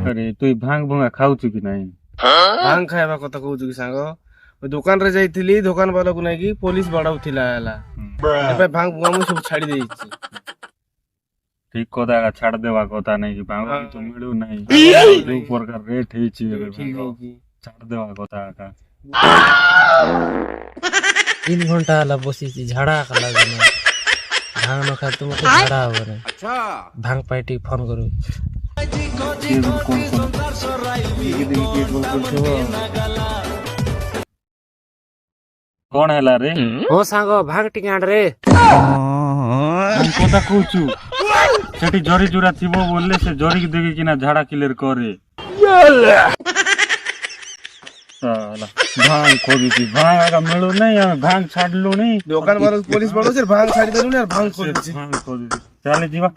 अरे तू भांग भुंगा खाऊଛୁ କି ନାହିଁ? भांग खाଇବା କଥା କହୁଛୁ କି ସାଙ୍ଗ? ଦୋକାନ ରେ ଯାଇଥିଲି, ଦୋକାନ ବାଲାକୁ ନେଇକି ପୋଲିସ ବାଡାଉଥିଲା ହେଲା। ଏବେ ଭାଙ୍ଗ ଭୁଙ୍ଗା ମୁଁ ସବୁ ଛାଡି ଦେଇଛି। ଠିକ କଥା ଏକା ଛାଡ ଦେବା କଥା ନାହିଁ କି ଭାଙ୍ଗ ବି ତ ମିଳୁ ନାହିଁ। ଯୋଉ ପ୍ରକାର ରେଟ୍ ହେଇଛି ଏବେ ଠିକ ଭାଙ୍ଗ ହେଇଛି। ଛାଡ ଦେବା କଥା ଏକା। 3 घंटा ହେଲା ବସିଛି ଝାଡା ଲାଗୁନି। ଭାଙ୍ଗ ନ ଖାଇ ତୁମକୁ ଝାଡା ହବ ନାହିଁ। ଭାଙ୍ଗ ପାଇଁ ଟିକେ ଫୋନ କରୁ। କିଏ ଗୋଟେ କଲ୍ କଣ ହେଲା ରେ? ହଁ ସାଙ୍ଗ ଭାଙ୍ଗ ଟିକେ ଆଣ ରେ। କଣ କଥା କହୁଛୁ? ସେଠି ଜରି ଜୁରା ଥିବ ବୋଲେ ସେ ଜରିକି ଦେଖିକିନା ଝାଡା କ୍ଲିୟର କରେ। ଭାଙ୍ଗ ଖୋଜୁଛି ଭାଙ୍ଗ ଏକା ମିଳୁନାହିଁ ଆମେ ଭାଙ୍ଗ ଛାଡିଲୁଣି। ଦୋକାନ ବାଲା ପୋଲିସ ବାଡଉଛି ଭାଙ୍ଗ ଛାଡି ଦେଲୁନି ଭାଙ୍ଗ ଖୋଜୁଛି। ଚାଲେ ଯିବା।